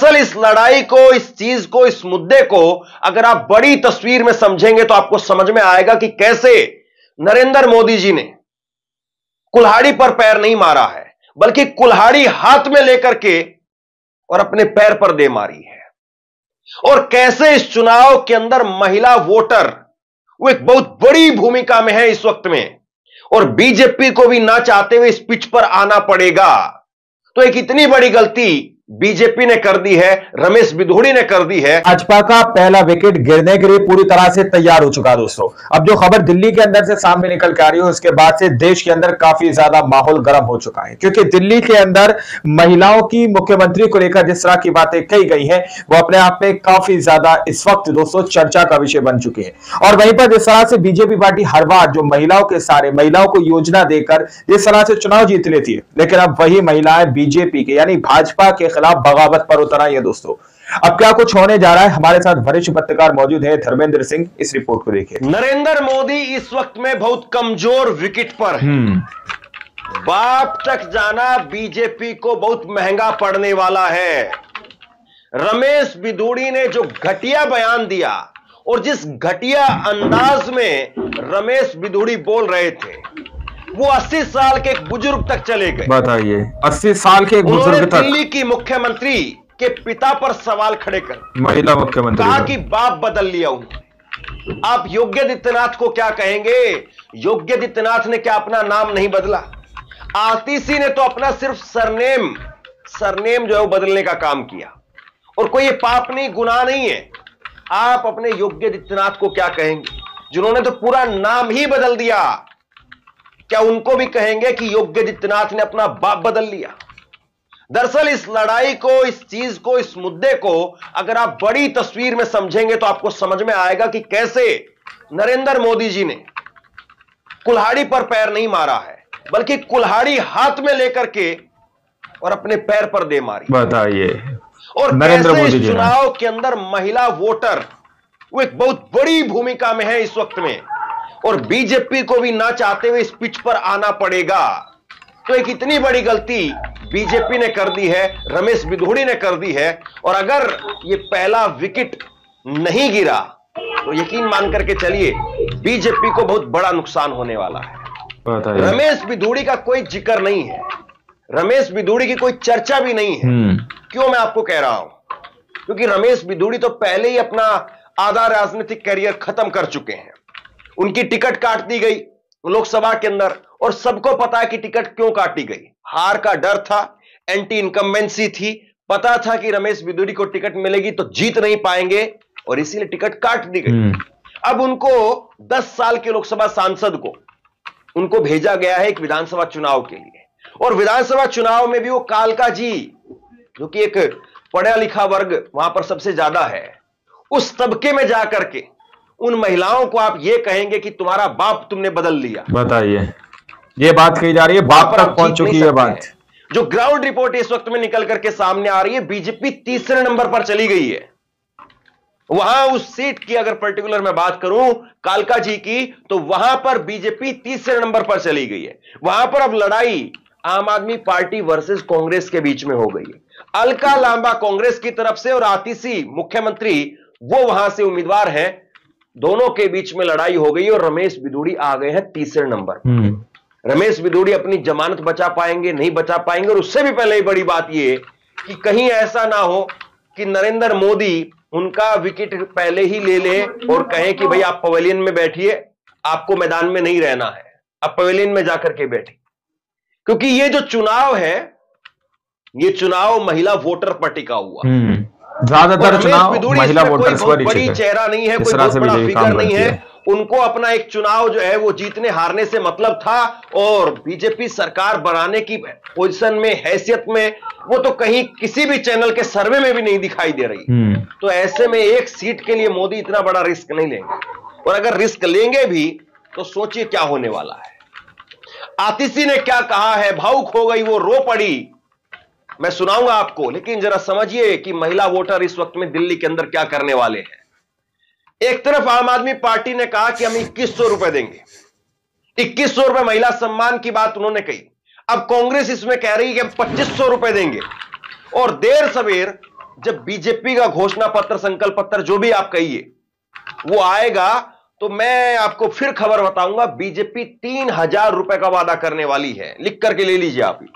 दरअसल इस लड़ाई को, इस चीज को, इस मुद्दे को अगर आप बड़ी तस्वीर में समझेंगे तो आपको समझ में आएगा कि कैसे नरेंद्र मोदी जी ने कुल्हाड़ी पर पैर नहीं मारा है, बल्कि कुल्हाड़ी हाथ में लेकर के और अपने पैर पर दे मारी है। और कैसे इस चुनाव के अंदर महिला वोटर वो एक बहुत बड़ी भूमिका में है इस वक्त में, और बीजेपी को भी ना चाहते हुए इस पिच पर आना पड़ेगा। तो एक इतनी बड़ी गलती बीजेपी ने कर दी है, रमेश बिधूड़ी ने कर दी है। भाजपा का पहला विकेट गिरने के लिए पूरी तरह से तैयार हो चुका दोस्तों। अब जो खबर दिल्ली के अंदर से सामने निकल के आ रही है, उसके बाद से देश के अंदर काफी ज्यादा माहौल गर्म हो चुका है, क्योंकि दिल्ली के अंदर महिलाओं की मुख्यमंत्री को लेकर जिस तरह की बातें कही गई हैं, वो अपने आप में काफी ज्यादा इस वक्त दोस्तों चर्चा का विषय बन चुकी है। और वहीं पर जिस तरह से बीजेपी पार्टी हर बार जो महिलाओं के सारे महिलाओं को योजना देकर जिस तरह से चुनाव जीत लेती है, लेकिन अब वही महिलाएं बीजेपी के यानी भाजपा के खिलाफ बगावत पर उतर आई है दोस्तों। अब क्या कुछ होने जा रहा है, हमारे साथ वरिष्ठ पत्रकार मौजूद है धर्मेंद्र सिंह, इस रिपोर्ट को देखिए। नरेंद्र मोदी इस वक्त में बहुत कमजोर विकेट पर है। बाप तक जाना बीजेपी को बहुत महंगा पड़ने वाला है। रमेश बिधूड़ी ने जो घटिया बयान दिया और जिस घटिया अंदाज में रमेश बिधूड़ी बोल रहे थे, वो 80 साल के एक बुजुर्ग तक चले गए। बताइए, 80 साल के एक बुजुर्ग तक दिल्ली की मुख्यमंत्री के पिता पर सवाल खड़े कर महिला मुख्यमंत्री कहा कि बाप बदल लिया उन्होंने। आप योगी आदित्यनाथ को क्या कहेंगे? योगी आदित्यनाथ ने क्या अपना नाम नहीं बदला? आतिशी ने तो अपना सिर्फ सरनेम जो है वो बदलने का काम किया, और कोई ये पाप नहीं, गुनाह नहीं है। आप अपने योगी आदित्यनाथ को क्या कहेंगे, जिन्होंने तो पूरा नाम ही बदल दिया? क्या उनको भी कहेंगे कि योगी आदित्यनाथ ने अपना बाप बदल लिया? दरअसल इस लड़ाई को, इस चीज को, इस मुद्दे को अगर आप बड़ी तस्वीर में समझेंगे तो आपको समझ में आएगा कि कैसे नरेंद्र मोदी जी ने कुल्हाड़ी पर पैर नहीं मारा है, बल्कि कुल्हाड़ी हाथ में लेकर के और अपने पैर पर दे मारी। बताइए, और नरेंद्र कैसे मोदी इस चुनाव के अंदर महिला वोटर वो एक बहुत बड़ी भूमिका में है इस वक्त में, और बीजेपी को भी ना चाहते हुए इस पिच पर आना पड़ेगा। तो एक इतनी बड़ी गलती बीजेपी ने कर दी है, रमेश बिधूड़ी ने कर दी है। और अगर ये पहला विकेट नहीं गिरा तो यकीन मान करके चलिए बीजेपी को बहुत बड़ा नुकसान होने वाला है। रमेश बिधूड़ी का कोई जिक्र नहीं है, रमेश बिधूड़ी की कोई चर्चा भी नहीं है। क्यों मैं आपको कह रहा हूं? क्योंकि रमेश बिधूड़ी तो पहले ही अपना आधा राजनीतिक करियर खत्म कर चुके हैं। उनकी टिकट काट दी गई लोकसभा के अंदर, और सबको पता है कि टिकट क्यों काटी गई। हार का डर था, एंटी इनकम्बेंसी थी, पता था कि रमेश बिधूड़ी को टिकट मिलेगी तो जीत नहीं पाएंगे, और इसीलिए टिकट काट दी गई। अब उनको 10 साल के लोकसभा सांसद को उनको भेजा गया है एक विधानसभा चुनाव के लिए, और विधानसभा चुनाव में भी वो कालका जी, जो कि एक पढ़ा लिखा वर्ग वहां पर सबसे ज्यादा है, उस तबके में जाकर के उन महिलाओं को आप ये कहेंगे कि तुम्हारा बाप तुमने बदल लिया। बताइए, ये बात कही जा रही है, बाप तक पहुंच चुकी है बात। जो ग्राउंड रिपोर्ट इस वक्त में निकल करके सामने आ रही है, बीजेपी तीसरे नंबर पर चली गई है। वहां उस सीट की अगर पर्टिकुलर मैं बात करूं कालका जी की, तो वहां पर बीजेपी तीसरे नंबर पर चली गई है। वहां पर अब लड़ाई आम आदमी पार्टी वर्सेस कांग्रेस के बीच में हो गई है। अलका लांबा कांग्रेस की तरफ से और आतिशी मुख्यमंत्री वो वहां से उम्मीदवार हैं, दोनों के बीच में लड़ाई हो गई और रमेश बिधूड़ी आ गए हैं तीसरे नंबर। रमेश बिधूड़ी अपनी जमानत बचा पाएंगे, नहीं बचा पाएंगे, और उससे भी पहले बड़ी बात यह कि कहीं ऐसा ना हो कि नरेंद्र मोदी उनका विकेट पहले ही ले ले और कहें कि भाई आप पवेलियन में बैठिए, आपको मैदान में नहीं रहना है, आप पवेलियन में जाकर के बैठिए। क्योंकि ये जो चुनाव है, ये चुनाव महिला वोटर पर टिका हुआ। ज्यादातर चुनाव महिला वोटर्स पर ही बड़ी चेहरा नहीं है, कोई बहुत बड़ा फिगर नहीं है। उनको अपना एक चुनाव जो है वो जीतने हारने से मतलब था, और बीजेपी सरकार बनाने की पोजीशन में, हैसियत में वो तो कहीं किसी भी चैनल के सर्वे में भी नहीं दिखाई दे रही। तो ऐसे में एक सीट के लिए मोदी इतना बड़ा रिस्क नहीं लेंगे, और अगर रिस्क लेंगे भी तो सोचिए क्या होने वाला है। आतिशी ने क्या कहा है, भावुक हो गई, वो रो पड़ी, मैं सुनाऊंगा आपको, लेकिन जरा समझिए कि महिला वोटर इस वक्त में दिल्ली के अंदर क्या करने वाले हैं। एक तरफ आम आदमी पार्टी ने कहा कि हम 2100 रुपए देंगे, 2100 रुपए महिला सम्मान की बात उन्होंने कही। अब कांग्रेस इसमें कह रही है कि हम 2500 रुपए देंगे, और देर सवेर जब बीजेपी का घोषणा पत्र, संकल्प पत्र, जो भी आप कहिए, वो आएगा तो मैं आपको फिर खबर बताऊंगा। बीजेपी 3,000 रुपए का वादा करने वाली है, लिख करके ले लीजिए आप ही।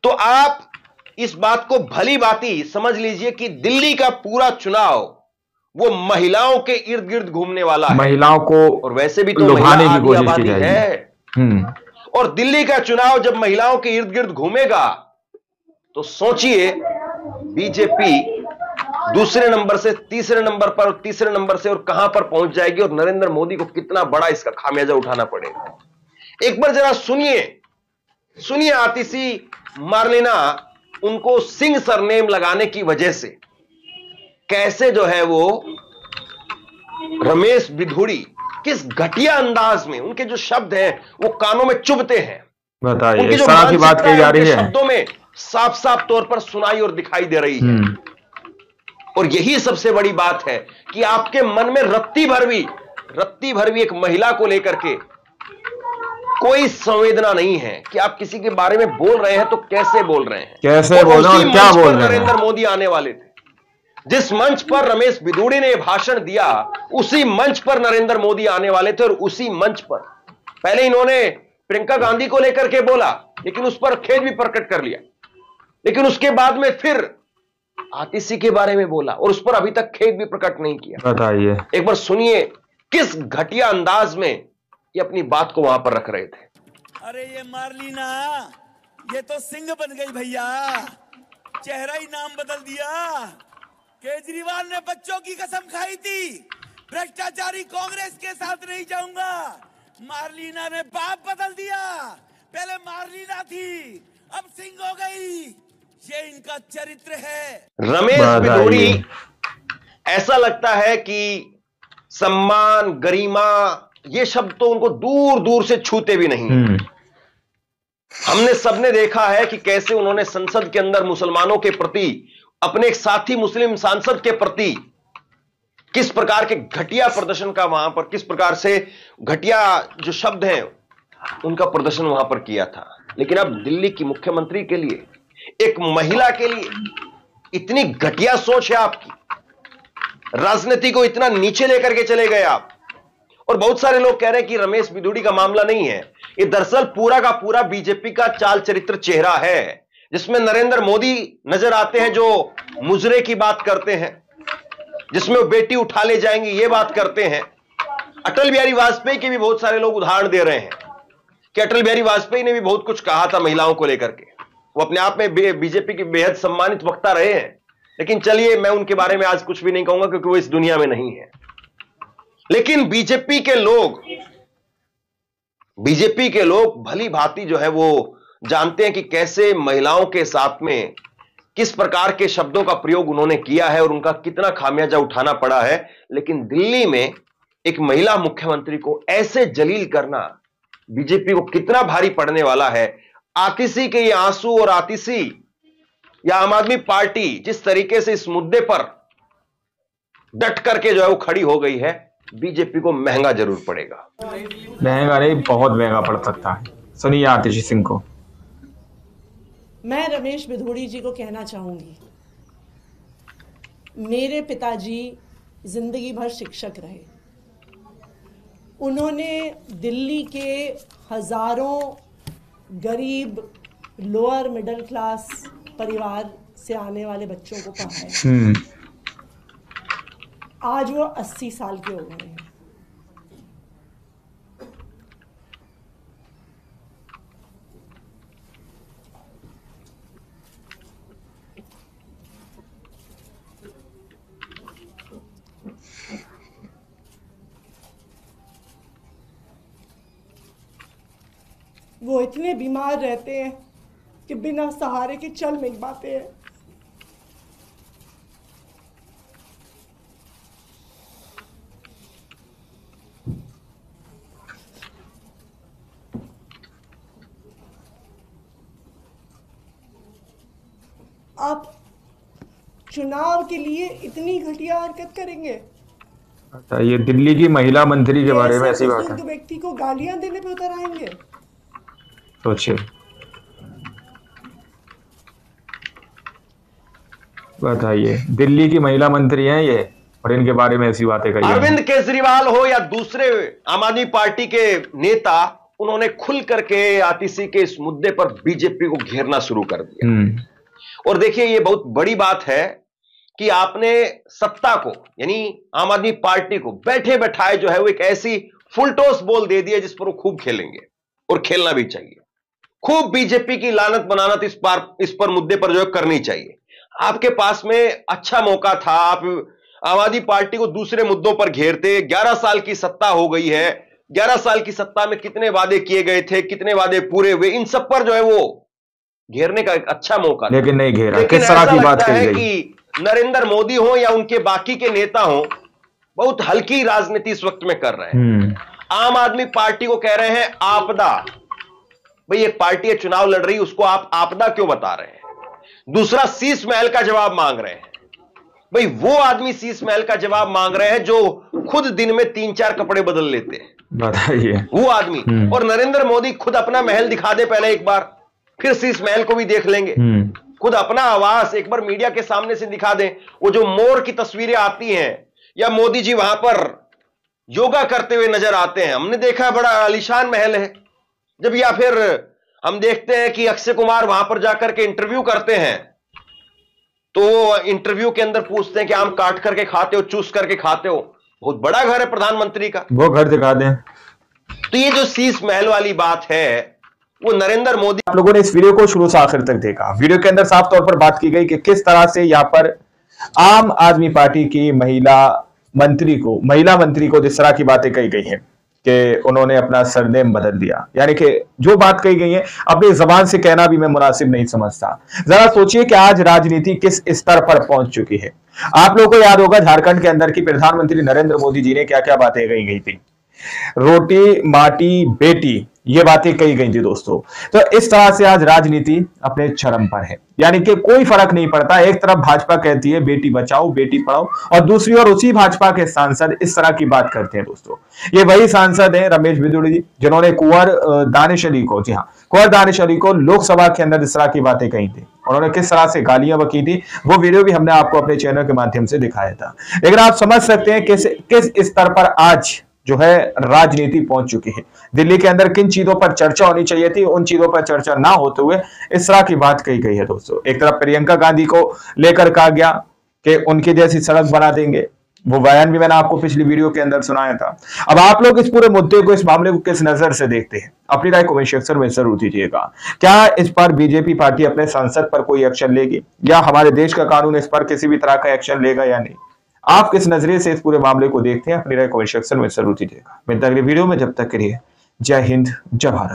तो आप इस बात को भली भांति समझ लीजिए कि दिल्ली का पूरा चुनाव वो महिलाओं के इर्द गिर्द घूमने वाला है। महिलाओं को और वैसे भी तो लुभाने महिला की कोशिश की आबादी जाएगी। है। और दिल्ली का चुनाव जब महिलाओं के इर्द गिर्द घूमेगा तो सोचिए, बीजेपी दूसरे नंबर से तीसरे नंबर पर और तीसरे नंबर से और कहां पर पहुंच जाएगी, और नरेंद्र मोदी को कितना बड़ा इसका खामियाजा उठाना पड़ेगा। एक बार जरा सुनिए आतिशी मार्लिना उनको सिंह सरनेम लगाने की वजह से कैसे जो है वो रमेश बिधूड़ी किस घटिया अंदाज में, उनके जो शब्द हैं वो कानों में चुभते हैं। बताइए, उनकी जो इस तरह की बात कही जा रही है, शब्दों में साफ साफ तौर पर सुनाई और दिखाई दे रही है। और यही सबसे बड़ी बात है कि आपके मन में रत्ती भर भी एक महिला को लेकर के कोई संवेदना नहीं है कि आप किसी के बारे में बोल रहे हैं तो कैसे बोल रहे हैं, कैसे बोल रहे हैं और क्या बोल रहे हैं। नरेंद्र मोदी आने वाले थे, जिस मंच पर रमेश बिधूड़ी ने भाषण दिया उसी मंच पर नरेंद्र मोदी आने वाले थे। और उसी मंच पर पहले इन्होंने प्रियंका गांधी को लेकर के बोला, लेकिन उस पर खेद भी प्रकट कर लिया, लेकिन उसके बाद में फिर आतिशी के बारे में बोला और उस पर अभी तक खेद भी प्रकट नहीं किया। बताइए, एक बार सुनिए किस घटिया अंदाज में ये अपनी बात को वहां पर रख रहे थे। अरे ये मार्लिना, ये तो सिंह बन गई भैया, चेहरा ही नाम बदल दिया। केजरीवाल ने बच्चों की कसम खाई थी, भ्रष्टाचारी कांग्रेस के साथ नहीं जाऊंगा। मार्लिना ने बाप बदल दिया, पहले मार्लिना थी अब सिंह हो गई। ये इनका चरित्र है। रमेश बिधूड़ी, ऐसा लगता है कि सम्मान, गरिमा, ये शब्द तो उनको दूर दूर से छूते भी नहीं। हमने सबने देखा है कि कैसे उन्होंने संसद के अंदर मुसलमानों के प्रति, अपने एक साथी मुस्लिम सांसद के प्रति किस प्रकार के घटिया प्रदर्शन का, वहां पर किस प्रकार से घटिया जो शब्द हैं उनका प्रदर्शन वहां पर किया था। लेकिन अब दिल्ली की मुख्यमंत्री के लिए, एक महिला के लिए इतनी घटिया सोच है आपकी, राजनीति को इतना नीचे लेकर के चले गए आप। और बहुत सारे लोग कह रहे हैं कि रमेश बिधूड़ी का मामला नहीं है, ये दरअसल पूरा का पूरा बीजेपी का चाल चरित्र चेहरा है, जिसमें नरेंद्र मोदी नजर आते हैं जो मुजरे की बात करते हैं, जिसमें वो बेटी उठा ले जाएंगे ये बात करते हैं। अटल बिहारी वाजपेयी के भी बहुत सारे लोग उदाहरण दे रहे हैं कि अटल बिहारी वाजपेयी ने भी बहुत कुछ कहा था महिलाओं को लेकर के। वो अपने आप में बीजेपी के बेहद सम्मानित वक्ता रहे हैं। लेकिन चलिए, मैं उनके बारे में आज कुछ भी नहीं कहूंगा क्योंकि वो इस दुनिया में नहीं है। लेकिन बीजेपी के लोग भली भांति जो है वो जानते हैं कि कैसे महिलाओं के साथ में किस प्रकार के शब्दों का प्रयोग उन्होंने किया है और उनका कितना खामियाजा उठाना पड़ा है। लेकिन दिल्ली में एक महिला मुख्यमंत्री को ऐसे जलील करना बीजेपी को कितना भारी पड़ने वाला है। आतिशी के ये आंसू, और आतिशी या आम आदमी पार्टी जिस तरीके से इस मुद्दे पर डट करके जो है वो खड़ी हो गई है, बीजेपी को महंगा जरूर पड़ेगा। महंगा नहीं, बहुत महंगा पड़ सकता है। सुनिए आतिशी सिंह को। मैं रमेश बिधूड़ी जी को कहना चाहूंगी, मेरे पिताजी जिंदगी भर शिक्षक रहे। उन्होंने दिल्ली के हजारों गरीब लोअर मिडिल क्लास परिवार से आने वाले बच्चों को पढ़ाया। आज वो 80 साल के हो गए हैं। वो इतने बीमार रहते हैं कि बिना सहारे के चल नहीं पाते हैं। आप चुनाव के लिए इतनी घटिया हरकत करेंगे? ये दिल्ली की महिला मंत्री के बारे में ऐसी बात है। व्यक्ति को गालियां देने पे उतर आएंगे? सोचिए। बताइए, दिल्ली की महिला मंत्री हैं ये, और इनके बारे में ऐसी बातें कही। अरविंद केजरीवाल हो या दूसरे आम आदमी पार्टी के नेता, उन्होंने खुल करके आतिशी के इस मुद्दे पर बीजेपी को घेरना शुरू कर दिया। और देखिए, ये बहुत बड़ी बात है कि आपने सत्ता को, यानी आम आदमी पार्टी को बैठे बैठाए जो है वो एक ऐसी फुलटोस बॉल दे दी है जिस पर वो खूब खेलेंगे, और खेलना भी चाहिए। खूब बीजेपी की लानत बनानत इस पर मुद्दे पर जो है करनी चाहिए। आपके पास में अच्छा मौका था, आप आम आदमी पार्टी को दूसरे मुद्दों पर घेरते। 11 साल की सत्ता हो गई है, 11 साल की सत्ता में कितने वादे किए गए थे, कितने वादे पूरे हुए, इन सब पर जो है वो घेरने का एक अच्छा मौका था। लेकिन नहीं घेरा। लेकिन किस तरह ऐसा की बात लगता कही है गई? कि नरेंद्र मोदी हो या उनके बाकी के नेता हो, बहुत हल्की राजनीति इस वक्त में कर रहे हैं। आम आदमी पार्टी को कह रहे हैं आपदा। भाई, एक पार्टी है चुनाव लड़ रही, उसको आप आपदा क्यों बता रहे हैं? दूसरा, शीश महल का जवाब मांग रहे हैं। भाई, वो आदमी शीश महल का जवाब मांग रहे हैं जो खुद दिन में 3-4 कपड़े बदल लेते हैं। बताइए, वो आदमी। और नरेंद्र मोदी खुद अपना महल दिखा दे पहले एक बार, फिर शीश महल को भी देख लेंगे। खुद अपना आवास एक बार मीडिया के सामने से दिखा दें। वो जो मोर की तस्वीरें आती हैं, या मोदी जी वहां पर योगा करते हुए नजर आते हैं, हमने देखा बड़ा आलीशान महल है। जब या फिर हम देखते हैं कि अक्षय कुमार वहां पर जाकर के इंटरव्यू करते हैं, तो इंटरव्यू के अंदर पूछते हैं कि आम काट करके खाते हो, चूस करके खाते हो? बहुत बड़ा घर है प्रधानमंत्री का, वो घर दिखा दें। तो ये जो शीश महल वाली बात है, वो नरेंद्र मोदी। आप लोगों ने इस वीडियो को शुरू से आखिर तक देखा। वीडियो के अंदर साफ तौर पर बात की गई कि किस तरह से यहाँ पर आम आदमी पार्टी की महिला मंत्री को जिस तरह की बातें कही गई हैं कि उन्होंने अपना सरनेम बदल दिया, यानी कि जो बात कही गई है अपनी जबान से कहना भी मैं मुनासिब नहीं समझता। जरा सोचिए कि आज राजनीति किस स्तर पर पहुंच चुकी है। आप लोगों को याद होगा झारखंड के अंदर की प्रधानमंत्री नरेंद्र मोदी जी ने क्या क्या बातें कही गई थी। रोटी माटी बेटी, ये बातें कही गई थी दोस्तों। तो इस तरह से आज राजनीति अपने चरम पर है, यानी कि कोई फर्क नहीं पड़ता। एक तरफ भाजपा कहती है बेटी बचाओ बेटी पढ़ाओ, और दूसरी ओर उसी भाजपा के सांसद इस तरह की बात करते हैं दोस्तों। ये वही सांसद हैं रमेश बिदुड़ी जी, जिन्होंने कुंवर दानिश अली को, जी हाँ, कुंवर दानिश अली को लोकसभा के अंदर इस तरह की बातें कही थी। उन्होंने किस तरह से गालियां बकी थी, वो वीडियो भी हमने आपको अपने चैनल के माध्यम से दिखाया था। लेकिन आप समझ सकते हैं किस स्तर पर आज जो है राजनीति पहुंच चुकी है। दिल्ली के अंदर किन चीजों पर चर्चा होनी चाहिए थी, उन चीजों पर चर्चा ना होते हुए इस तरह की बात कही गई है दोस्तों। एक तरफ प्रियंका गांधी को लेकर कहा गया कि उनकी जैसी सड़क बना देंगे, वो बयान भी मैंने आपको पिछली वीडियो के अंदर सुनाया था। अब आप लोग इस पूरे मुद्दे को, इस मामले को किस नजर से देखते हैं, अपनी राय कमेंट सेक्शन में जरूर दीजिएगा। क्या इस पर बीजेपी पार्टी अपने सांसद पर कोई एक्शन लेगी, या हमारे देश का कानून इस पर किसी भी तरह का एक्शन लेगा या नहीं? आप किस नजरिए से इस पूरे मामले को देखते हैं, अपनी राय कमेंट सेक्शन में जरूर दीजिएगा। मिलते हैं अगले वीडियो में, जब तक के लिए जय हिंद जय भारत।